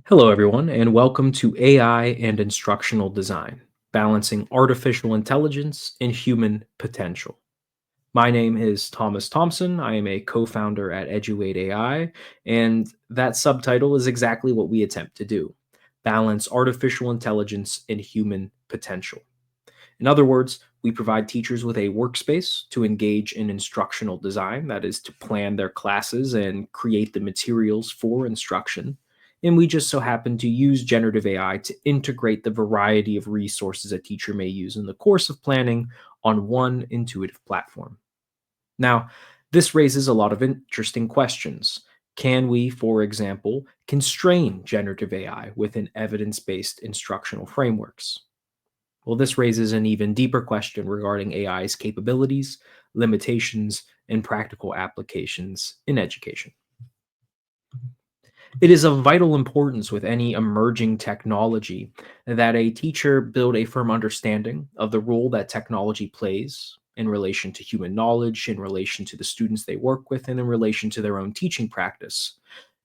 Hello, everyone, and welcome to AI and Instructional Design, balancing artificial intelligence and human potential. My name is Thomas Thompson. I am a co founder at EduAide.AI, and that subtitle is exactly what we attempt to do: balance artificial intelligence and human potential. In other words, we provide teachers with a workspace to engage in instructional design, that is, to plan their classes and create the materials for instruction. And we just so happen to use generative AI to integrate the variety of resources a teacher may use in the course of planning on one intuitive platform. Now, this raises a lot of interesting questions. Can we, for example, constrain generative AI within evidence based instructional frameworks? Well, this raises an even deeper question regarding AI's capabilities, limitations, and practical applications in education. It is of vital importance with any emerging technology that a teacher build a firm understanding of the role that technology plays in relation to human knowledge, in relation to the students they work with, and in relation to their own teaching practice.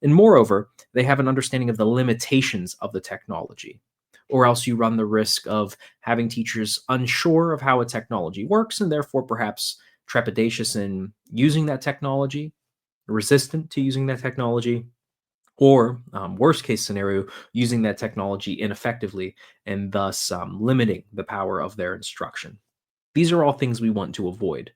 And moreover, they have an understanding of the limitations of the technology. Or else you run the risk of having teachers unsure of how a technology works and therefore perhaps trepidatious in using that technology, resistant to using that technology, or worst case scenario, using that technology ineffectively and thus limiting the power of their instruction. These are all things we want to avoid.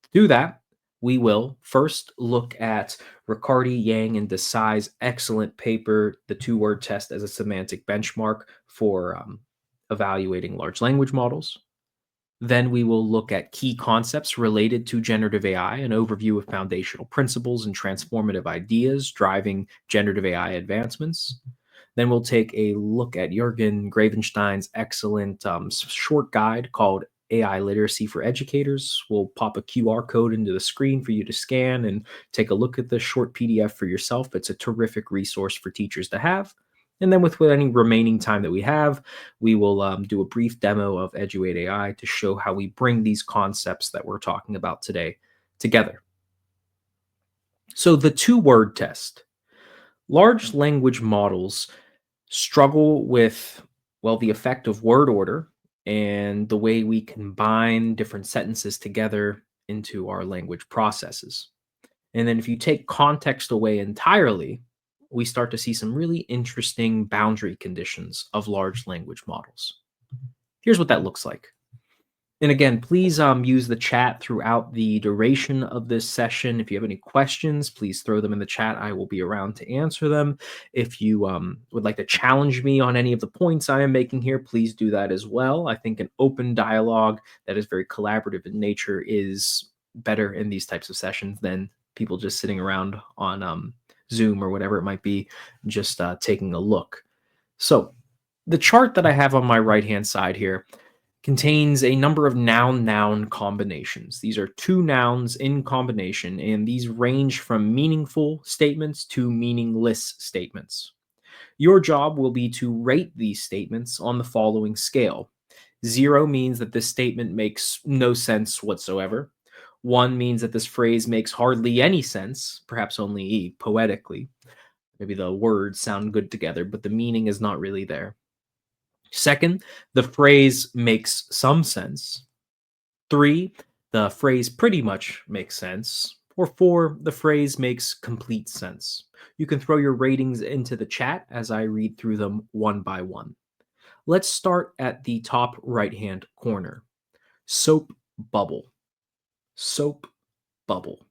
To do that, we will first look at Riccardi, Yang, and Desai's excellent paper, The Two-Word Test as a Semantic Benchmark for Evaluating Large Language Models. Then we will look at key concepts related to generative AI, an overview of foundational principles and transformative ideas driving generative AI advancements. Then we'll take a look at Jürgen Gravenstein's excellent short guide called AI Literacy for Educators. We'll pop a QR code into the screen for you to scan and take a look at the short PDF for yourself. It's a terrific resource for teachers to have. And then with any remaining time that we have, we will do a brief demo of EduAide.AI to show how we bring these concepts that we're talking about today together. So the two-word test. Large language models struggle with, well, the effect of word order and the way we combine different sentences together into our language processes. And then if you take context away entirely, we start to see some really interesting boundary conditions of large language models. Here's what that looks like. And again, please use the chat throughout the duration of this session. If you have any questions, please throw them in the chat. I will be around to answer them. If you would like to challenge me on any of the points I am making here, please do that as well. I think an open dialogue that is very collaborative in nature is better in these types of sessions than people just sitting around on Zoom or whatever it might be, just taking a look. So the chart that I have on my right-hand side here contains a number of noun-noun combinations. These are two nouns in combination, and these range from meaningful statements to meaningless statements. Your job will be to rate these statements on the following scale. 0 means that this statement makes no sense whatsoever. 1 means that this phrase makes hardly any sense, perhaps only poetically. Maybe the words sound good together, but the meaning is not really there. Second, the phrase makes some sense. 3, the phrase pretty much makes sense. Or 4, the phrase makes complete sense. You can throw your ratings into the chat as I read through them one by one. Let's start at the top right-hand corner. Soap bubble. Soap bubble.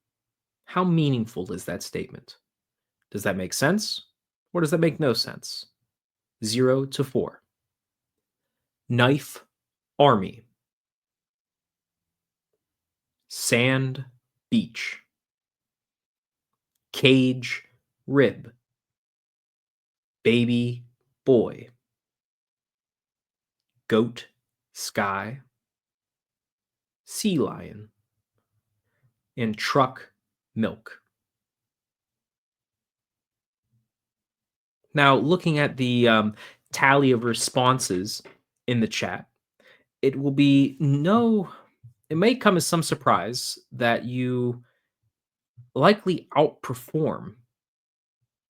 How meaningful is that statement? Does that make sense? Or does that make no sense? 0 to 4. Knife army. Sand beach. Cage rib. Baby boy. Goat sky. Sea lion. And truck milk. Now, looking at the tally of responses in the chat, it may come as some surprise that you likely outperform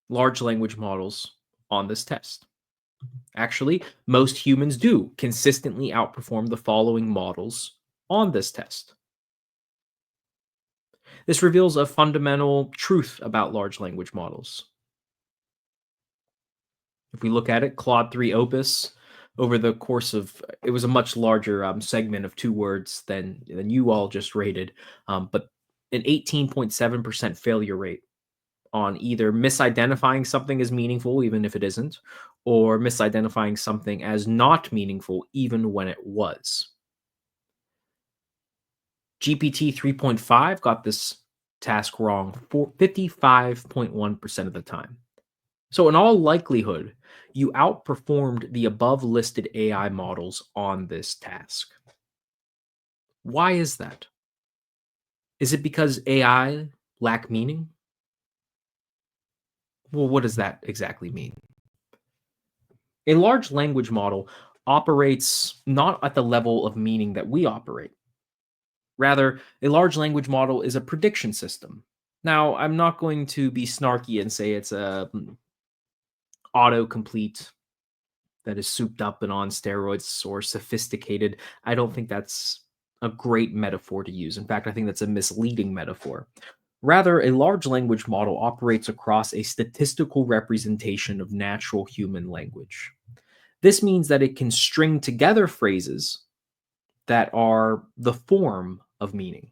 large language models on this test. Actually, most humans do consistently outperform the following models on this test. This reveals a fundamental truth about large language models. If we look at it, Claude 3 Opus, over the course of it was a much larger segment of two words than you all just rated, but an 18.7% failure rate on either misidentifying something as meaningful, even if it isn't, or misidentifying something as not meaningful, even when it was. GPT 3.5 got this task wrong for 55.1% of the time. So, in all likelihood, you outperformed the above listed AI models on this task. Why is that? Is it because AI lack meaning? Well, what does that exactly mean? A large language model operates not at the level of meaning that we operate. Rather, a large language model is a prediction system. Now, I'm not going to be snarky and say it's a autocomplete that is souped up and on steroids or sophisticated. I don't think that's a great metaphor to use. In fact, I think that's a misleading metaphor. Rather, a large language model operates across a statistical representation of natural human language. This means that it can string together phrases that are the form of meaning.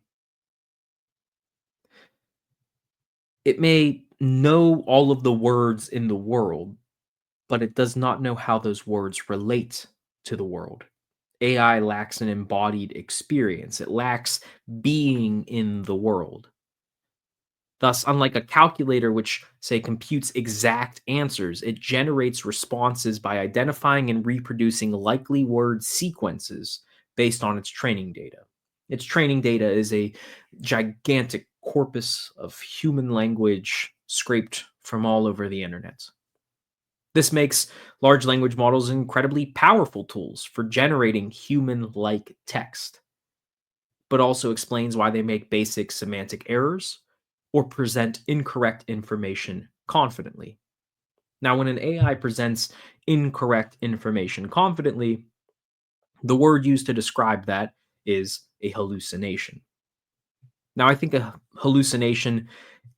It may know all of the words in the world, but it does not know how those words relate to the world. AI lacks an embodied experience, it lacks being in the world. Thus, unlike a calculator, which, say, computes exact answers, it generates responses by identifying and reproducing likely word sequences based on its training data. Its training data is a gigantic corpus of human language scraped from all over the internet. This makes large language models incredibly powerful tools for generating human like text, but also explains why they make basic semantic errors or present incorrect information confidently. Now, when an AI presents incorrect information confidently, the word used to describe that is a hallucination. Now, I think a hallucination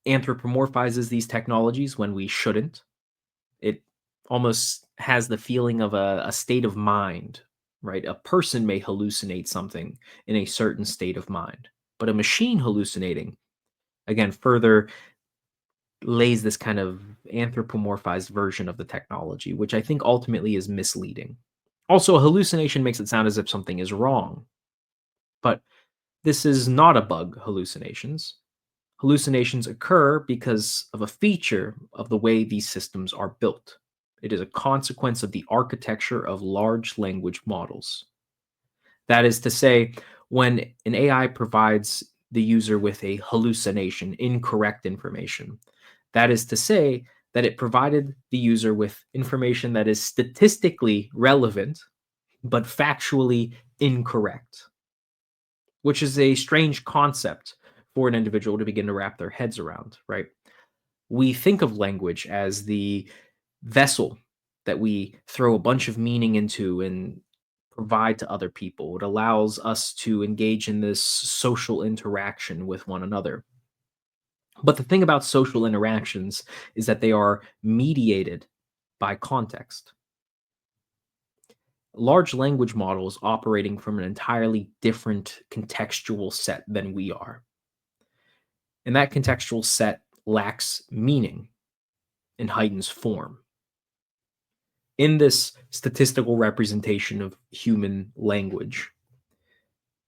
anthropomorphizes these technologies when we shouldn't. It almost has the feeling of a state of mind, right? A person may hallucinate something in a certain state of mind, but a machine hallucinating, again, further lays this kind of anthropomorphized version of the technology, which I think ultimately is misleading. Also, a hallucination makes it sound as if something is wrong, but this is not a bug, hallucinations. Hallucinations occur because of a feature of the way these systems are built. It is a consequence of the architecture of large language models. That is to say, when an AI provides the user with a hallucination, incorrect information, that is to say that it provided the user with information that is statistically relevant, but factually incorrect, which is a strange concept for an individual to begin to wrap their heads around, right? We think of language as the vessel that we throw a bunch of meaning into and provide to other people. It allows us to engage in this social interaction with one another. But the thing about social interactions is that they are mediated by context. Large language models operating from an entirely different contextual set than we are. And that contextual set lacks meaning and heightens form. In this statistical representation of human language,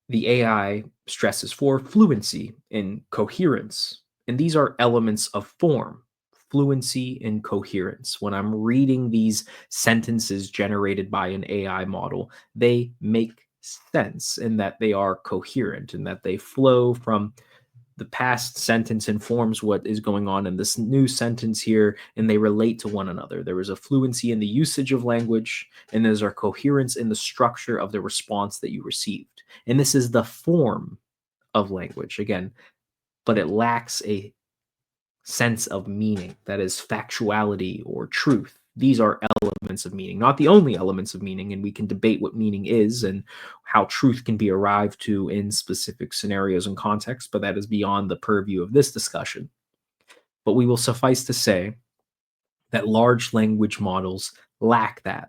the AI stresses for fluency and coherence. And these are elements of form, fluency and coherence. When I'm reading these sentences generated by an AI model, they make sense in that they are coherent and that they flow from the past sentence informs what is going on in this new sentence here, and they relate to one another. There is a fluency in the usage of language, and there's a coherence in the structure of the response that you received. And this is the form of language, again, but it lacks a sense of meaning, that is, factuality or truth, These are elements of meaning, not the only elements of meaning, and we can debate what meaning is and how truth can be arrived to in specific scenarios and contexts, but that is beyond the purview of this discussion. But we will suffice to say that large language models lack that.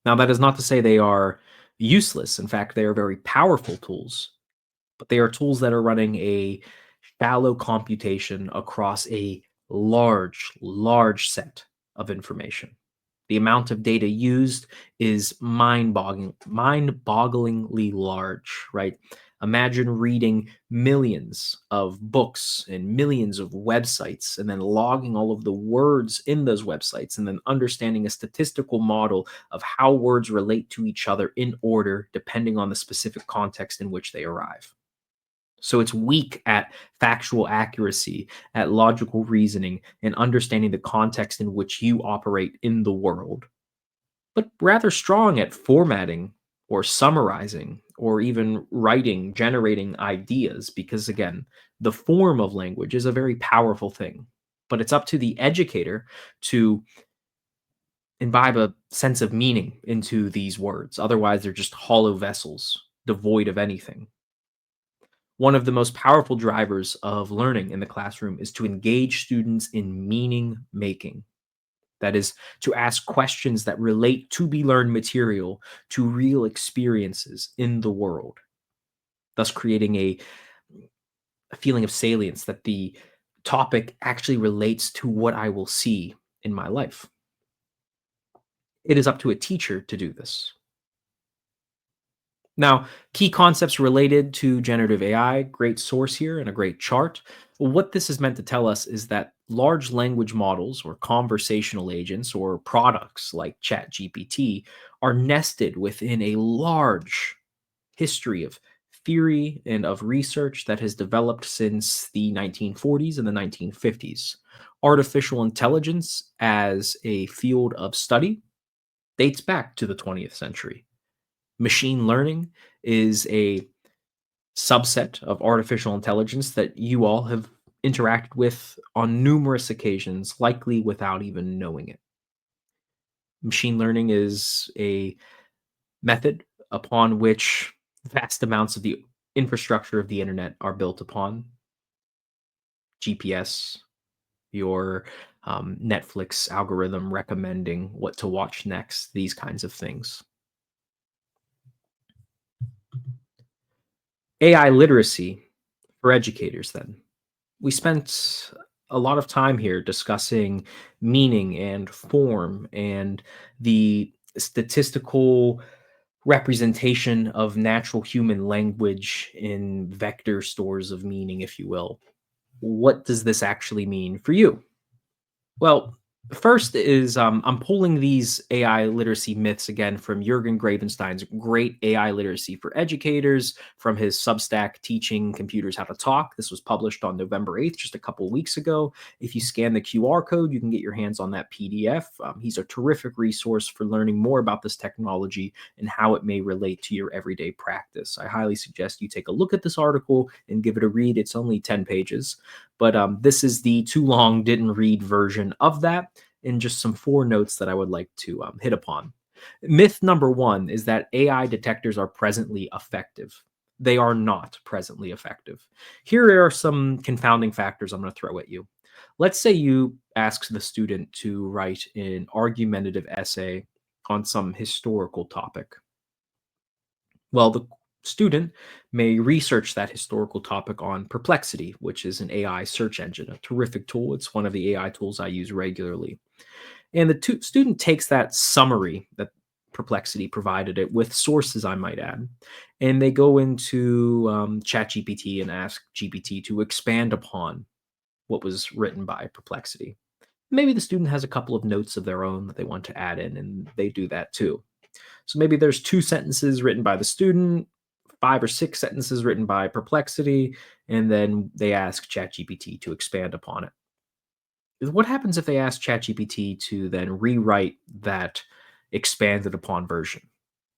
Now, that is not to say they are useless. In fact, they are very powerful tools, but they are tools that are running a shallow computation across a large set of information. The amount of data used is mind-bogglingly large, right? Imagine reading millions of books and millions of websites and then logging all of the words in those websites and then understanding a statistical model of how words relate to each other in order depending on the specific context in which they arrive. So it's weak at factual accuracy, at logical reasoning, and understanding the context in which you operate in the world, but rather strong at formatting or summarizing or even writing, generating ideas, because again, the form of language is a very powerful thing. But it's up to the educator to imbibe a sense of meaning into these words. Otherwise, they're just hollow vessels, devoid of anything. One of the most powerful drivers of learning in the classroom is to engage students in meaning making. That is, to ask questions that relate to be learned material to real experiences in the world, thus creating a feeling of salience that the topic actually relates to what I will see in my life. It is up to a teacher to do this. Now, key concepts related to generative AI, great source here and a great chart. What this is meant to tell us is that large language models or conversational agents or products like ChatGPT are nested within a large history of theory and of research that has developed since the 1940s and the 1950s. Artificial intelligence as a field of study dates back to the 20th century. Machine learning is a subset of artificial intelligence that you all have interacted with on numerous occasions, likely without even knowing it. Machine learning is a method upon which vast amounts of the infrastructure of the internet are built upon. GPS, your Netflix algorithm recommending what to watch next, these kinds of things. AI literacy for educators, then. We spent a lot of time here discussing meaning and form and the statistical representation of natural human language in vector stores of meaning, if you will. What does this actually mean for you? Well, first is I'm pulling these AI literacy myths again from Jurgen Gravenstein's Great AI Literacy for Educators from his Substack Teaching Computers How to Talk. This was published on November 8th, just a couple of weeks ago. If you scan the QR code, you can get your hands on that PDF. He's a terrific resource for learning more about this technology and how it may relate to your everyday practice. I highly suggest you take a look at this article and give it a read. It's only 10 pages. But this is the too long didn't read version of that, and just some four notes that I would like to hit upon. Myth number one is that AI detectors are presently effective. They are not presently effective. Here are some confounding factors I'm going to throw at you. Let's say you ask the student to write an argumentative essay on some historical topic. Well, the student may research that historical topic on Perplexity, which is an AI search engine, a terrific tool. It's one of the AI tools I use regularly. And the student takes that summary that Perplexity provided it with sources, I might add, and they go into ChatGPT and ask GPT to expand upon what was written by Perplexity. Maybe the student has a couple of notes of their own that they want to add in, and they do that too. So maybe there's 2 sentences written by the student, 5 or 6 sentences written by Perplexity, and then they ask ChatGPT to expand upon it. What happens if they ask ChatGPT to then rewrite that expanded upon version?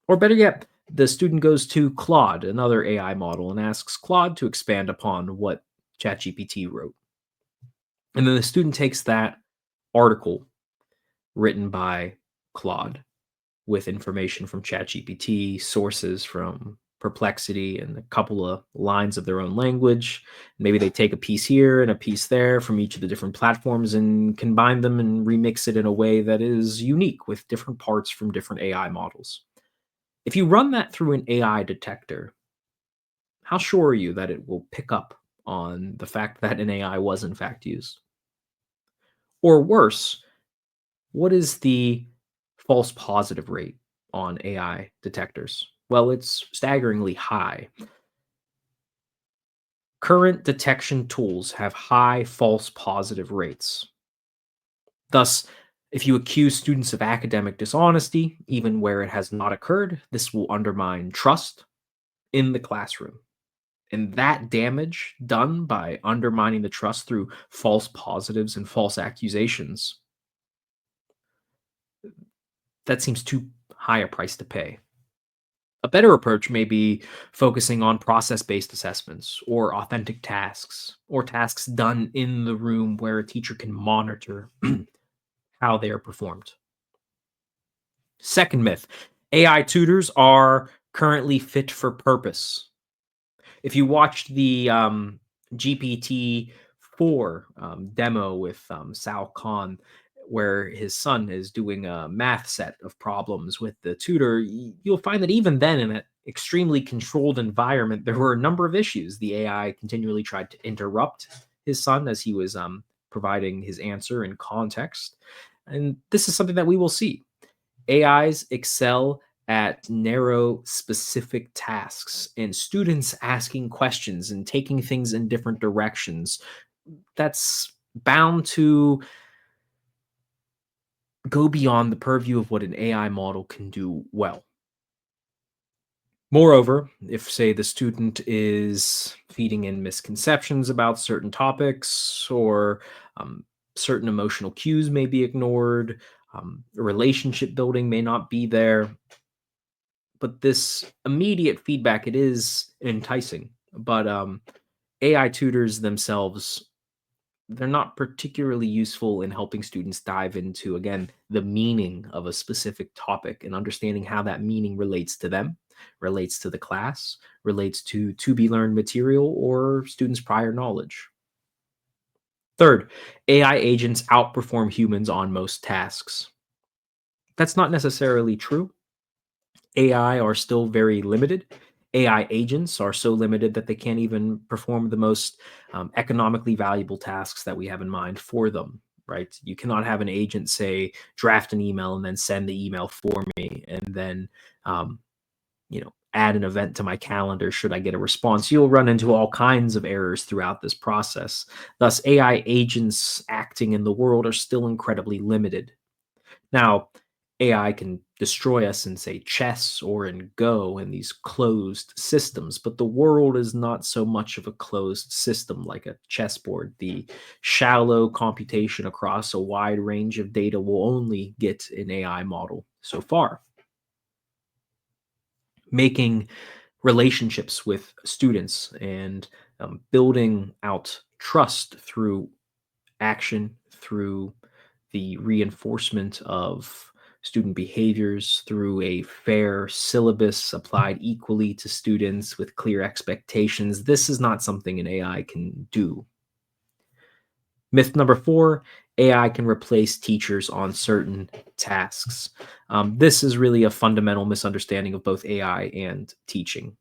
Or better yet, the student goes to Claude, another AI model, and asks Claude to expand upon what ChatGPT wrote. And then the student takes that article written by Claude with information from ChatGPT, sources from Perplexity, and a couple of lines of their own language. Maybe they take a piece here and a piece there from each of the different platforms and combine them and remix it in a way that is unique with different parts from different AI models. If you run that through an AI detector, how sure are you that it will pick up on the fact that an AI was in fact used? Or worse, what is the false positive rate on AI detectors? Well, it's staggeringly high. Current detection tools have high false positive rates. Thus, if you accuse students of academic dishonesty, even where it has not occurred, this will undermine trust in the classroom. And that damage done by undermining the trust through false positives and false accusations, that seems too high a price to pay. A better approach may be focusing on process based assessments or authentic tasks or tasks done in the room where a teacher can monitor how they are performed. Second myth, AI tutors are currently fit for purpose. If you watched the GPT-4 demo with Sal Khan, where his son is doing a math set of problems with the tutor, you'll find that even then, in an extremely controlled environment, there were a number of issues. The AI continually tried to interrupt his son as he was providing his answer in context. And this is something that we will see. AIs excel at narrow, specific tasks, and students asking questions and taking things in different directions. That's bound to go beyond the purview of what an AI model can do well. Moreover, if, say, the student is feeding in misconceptions about certain topics or certain emotional cues may be ignored, relationship building may not be there, but this immediate feedback, it is enticing. But AI tutors themselves, they're not particularly useful in helping students dive into, again, the meaning of a specific topic and understanding how that meaning relates to them, relates to the class, relates to be learned material or students' prior knowledge. Third, AI agents outperform humans on most tasks. That's not necessarily true. AI are still very limited. AI agents are so limited that they can't even perform the most economically valuable tasks that we have in mind for them, right? You cannot have an agent say, draft an email and then send the email for me, and then, um, add an event to my calendar should I get a response. You'll run into all kinds of errors throughout this process. Thus, AI agents acting in the world are still incredibly limited. Now, AI can destroy us in, say, chess or in Go in these closed systems, but the world is not so much of a closed system like a chessboard. The shallow computation across a wide range of data will only get an AI model so far. Making relationships with students and building out trust through action, through the reinforcement of student behaviors, through a fair syllabus applied equally to students with clear expectations. This is not something an AI can do. Myth number 4, AI can replace teachers on certain tasks. This is really a fundamental misunderstanding of both AI and teaching.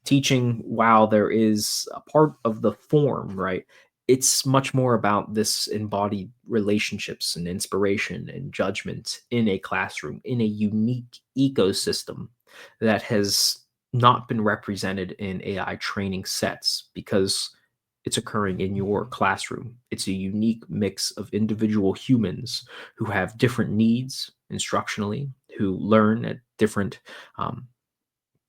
Teaching, while there is a part of the form, right? It's much more about this embodied relationships and inspiration and judgment in a classroom, in a unique ecosystem that has not been represented in AI training sets because it's occurring in your classroom. It's a unique mix of individual humans who have different needs instructionally, who learn at different um,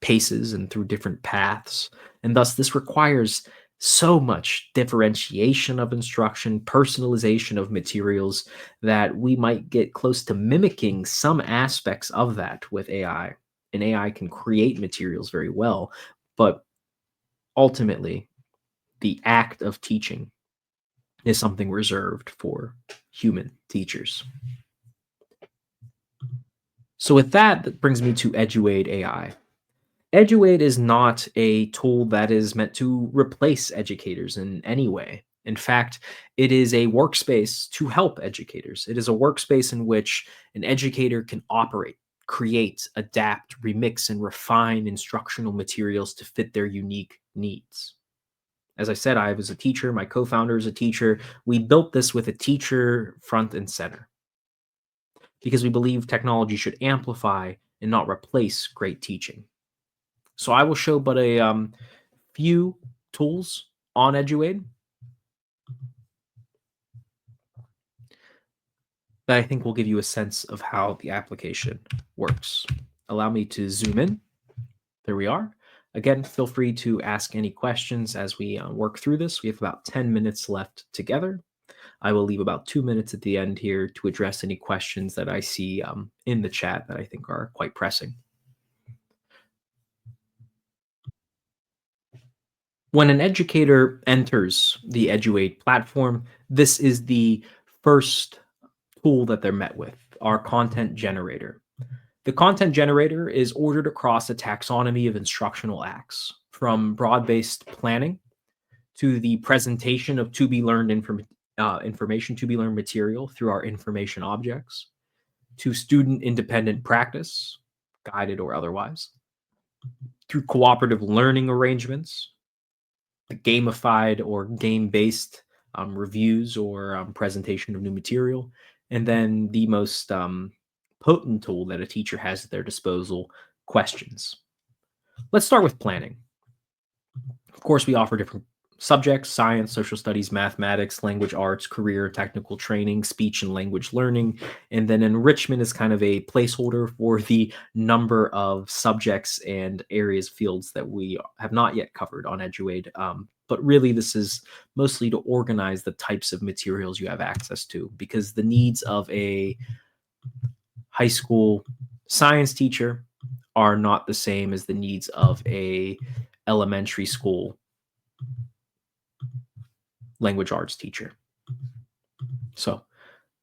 paces and through different paths. And thus, this requires so much differentiation of instruction, personalization of materials, that we might get close to mimicking some aspects of that with AI. And AI can create materials very well, but ultimately, the act of teaching is something reserved for human teachers. So with that, that brings me to EduAide AI. EduAide is not a tool that is meant to replace educators in any way. In fact, it is a workspace to help educators. It is a workspace in which an educator can operate, create, adapt, remix, and refine instructional materials to fit their unique needs. As I said, I was a teacher, my co founder is a teacher. We built this with a teacher front and center because we believe technology should amplify and not replace great teaching. So I will show but a few tools on EduAid that I think will give you a sense of how the application works. Allow me to zoom in. There we are. Again, feel free to ask any questions as we work through this. We have about 10 minutes left together. I will leave about 2 minutes at the end here to address any questions that I see in the chat that I think are quite pressing. When an educator enters the EduAid platform, this is the first tool that they're met with, our content generator. The content generator is ordered across a taxonomy of instructional acts, from broad-based planning to the presentation of to be learned information to be learned material through our information objects, to student independent practice, guided or otherwise, through cooperative learning arrangements, the gamified or game-based reviews or presentation of new material, and then the most potent tool that a teacher has at their disposal, questions. Let's start with planning. Of course, we offer different subjects: science, social studies, mathematics, language arts, career, technical training, speech and language learning. And then enrichment is kind of a placeholder for the number of subjects and areas, fields that we have not yet covered on EduAid. But really, this is mostly to organize the types of materials you have access to, because the needs of a high school science teacher are not the same as the needs of a elementary school language arts teacher. So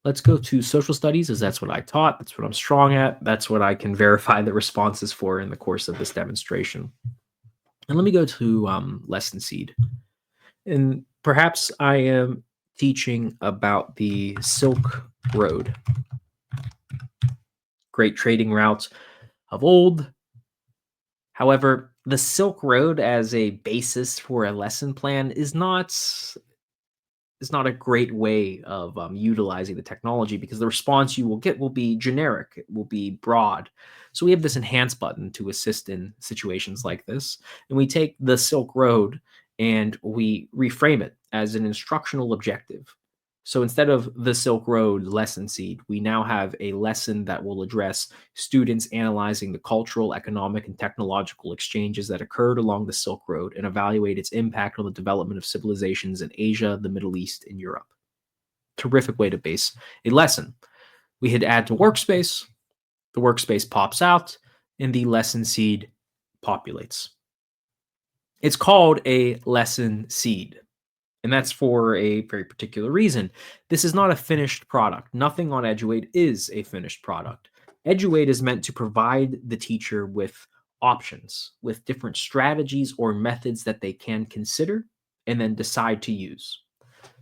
let's go to social studies, as that's what I taught. That's what I'm strong at. That's what I can verify the responses for in the course of this demonstration. And let me go to lesson seed. And perhaps I am teaching about the Silk Road, great trading route of old. However, the Silk Road as a basis for a lesson plan is not a great way of utilizing the technology, because the response you will get will be generic, it will be broad. So we have this enhance button to assist in situations like this. And we take the Silk Road and we reframe it as an instructional objective. So instead of the Silk Road lesson seed, we now have a lesson that will address students analyzing the cultural, economic, and technological exchanges that occurred along the Silk Road and evaluate its impact on the development of civilizations in Asia, the Middle East, and Europe. Terrific way to base a lesson. We hit add to workspace, the workspace pops out, and the lesson seed populates. It's called a lesson seed, and that's for a very particular reason. This is not a finished product. Nothing on EduAid is a finished product. EduAid is meant to provide the teacher with options, with different strategies or methods that they can consider and then decide to use.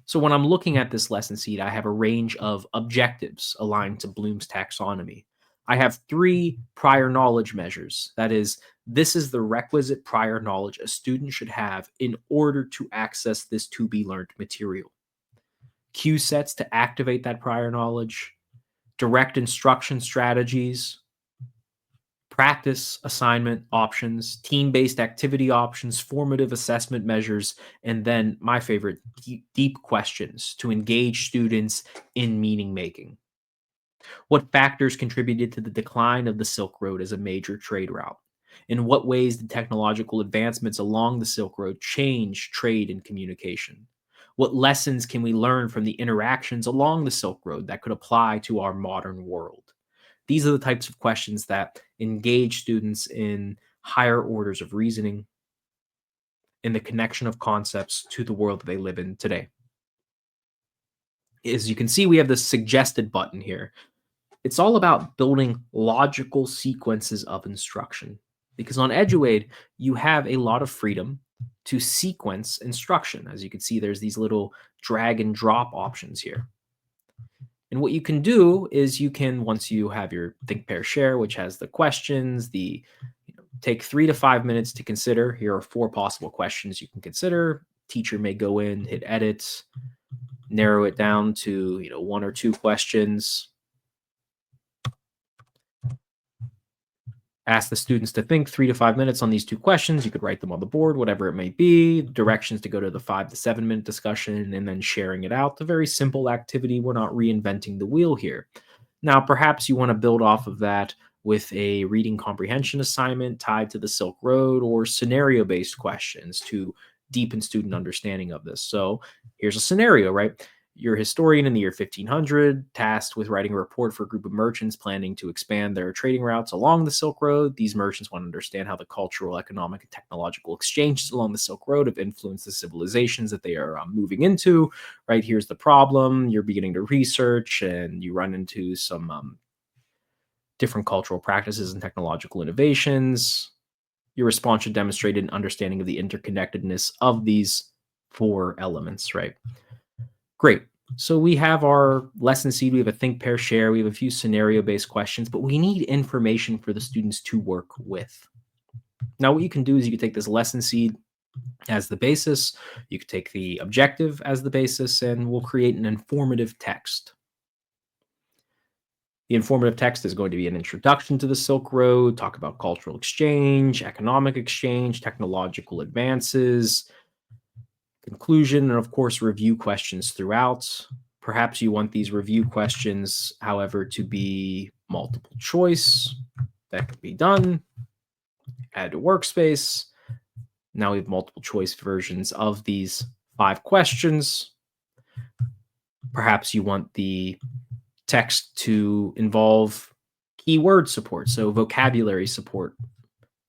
So when I'm looking at this lesson seed, I have a range of objectives aligned to Bloom's taxonomy. I have 3 prior knowledge measures. That is, this is the requisite prior knowledge a student should have in order to access this to be learned material. Cue sets to activate that prior knowledge, direct instruction strategies, practice assignment options, team-based activity options, formative assessment measures, and then my favorite, deep questions to engage students in meaning making. What factors contributed to the decline of the Silk Road as a major trade route? In what ways did technological advancements along the Silk Road change trade and communication? What lessons can we learn from the interactions along the Silk Road that could apply to our modern world? These are the types of questions that engage students in higher orders of reasoning, in the connection of concepts to the world that they live in today. As you can see, we have this suggested button here. It's all about building logical sequences of instruction. Because on EduAide, you have a lot of freedom to sequence instruction. As you can see, there's these little drag and drop options here. And what you can do is you can, once you have your think, pair, share, which has the questions, take 3 to 5 minutes to consider. Here are four possible questions you can consider. Teacher may go in, hit edit, narrow it down to one or two questions. Ask the students to think 3 to 5 minutes on these two questions. You could write them on the board, whatever it may be. Directions to go to the 5 to 7 minute discussion and then sharing it out. A very simple activity. We're not reinventing the wheel here. Now, perhaps you want to build off of that with a reading comprehension assignment tied to the Silk Road or scenario based questions to deepen student understanding of this. So here's a scenario, right? You're a historian in the year 1500, tasked with writing a report for a group of merchants planning to expand their trading routes along the Silk Road. These merchants want to understand how the cultural, economic, and technological exchanges along the Silk Road have influenced the civilizations that they are moving into. Right, here's the problem. You're beginning to research and you run into some different cultural practices and technological innovations. Your response should demonstrate an understanding of the interconnectedness of these four elements, right? Great. So we have our lesson seed, we have a think, pair, share, we have a few scenario-based questions, but we need information for the students to work with. Now, what you can do is you can take this lesson seed as the basis, you could take the objective as the basis, and we'll create an informative text. The informative text is going to be an introduction to the Silk Road, talk about cultural exchange, economic exchange, technological advances, conclusion, and of course, review questions throughout. Perhaps you want these review questions, however, to be multiple choice. That can be done. Add to workspace. Now we have multiple choice versions of these 5 questions. Perhaps you want the text to involve keyword support, so vocabulary support.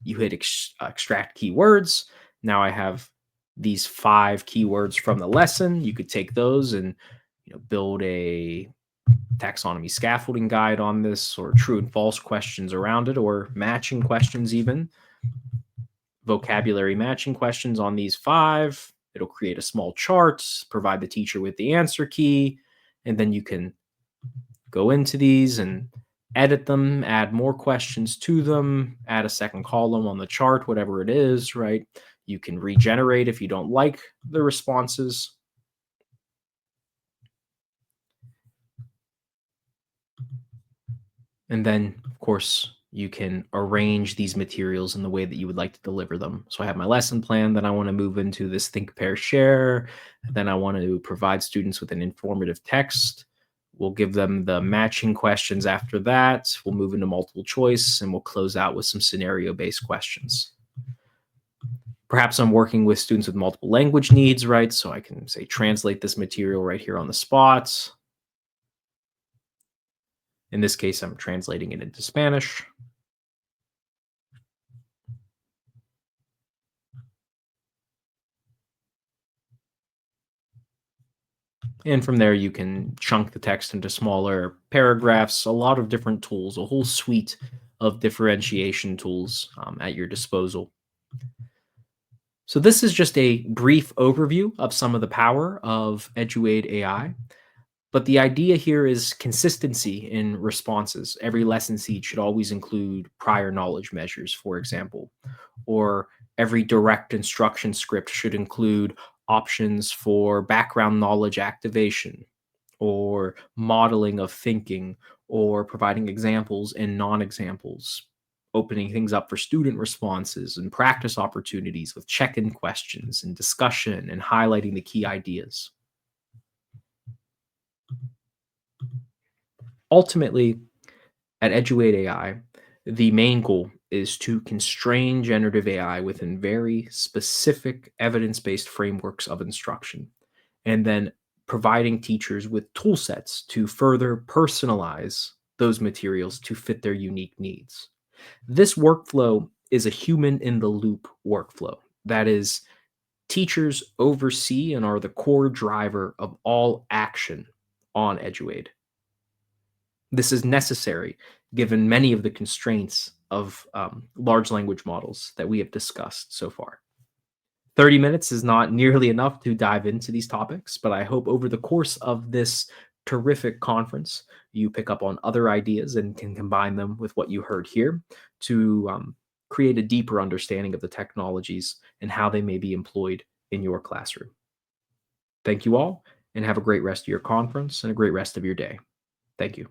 You hit extract keywords. Now I have these 5 keywords from the lesson. You could take those and build a taxonomy scaffolding guide on this, or true and false questions around it, or matching questions even. Vocabulary matching questions on these 5. It'll create a small chart, provide the teacher with the answer key, and then you can go into these and edit them, add more questions to them, add a second column on the chart, whatever it is, right? You can regenerate if you don't like the responses. And then, of course, you can arrange these materials in the way that you would like to deliver them. So I have my lesson plan, then I want to move into this think, pair, share. Then I want to provide students with an informative text. We'll give them the matching questions after that. We'll move into multiple choice and we'll close out with some scenario-based questions. Perhaps I'm working with students with multiple language needs, right? So I can say translate this material right here on the spot. In this case, I'm translating it into Spanish. And from there, you can chunk the text into smaller paragraphs, a lot of different tools, a whole suite of differentiation tools at your disposal. So this is just a brief overview of some of the power of EduAide.AI. But the idea here is consistency in responses. Every lesson seed should always include prior knowledge measures, for example, or every direct instruction script should include options for background knowledge activation or modeling of thinking or providing examples and non-examples, opening things up for student responses and practice opportunities with check-in questions and discussion and highlighting the key ideas. Ultimately, at EduAide.AI, the main goal is to constrain generative AI within very specific evidence-based frameworks of instruction, and then providing teachers with tool sets to further personalize those materials to fit their unique needs. This workflow is a human in the loop workflow. That is, teachers oversee and are the core driver of all action on EduAide. This is necessary given many of the constraints of large language models that we have discussed so far. 30 minutes is not nearly enough to dive into these topics, but I hope over the course of this terrific conference, you pick up on other ideas and can combine them with what you heard here to create a deeper understanding of the technologies and how they may be employed in your classroom. Thank you all, and have a great rest of your conference and a great rest of your day. Thank you.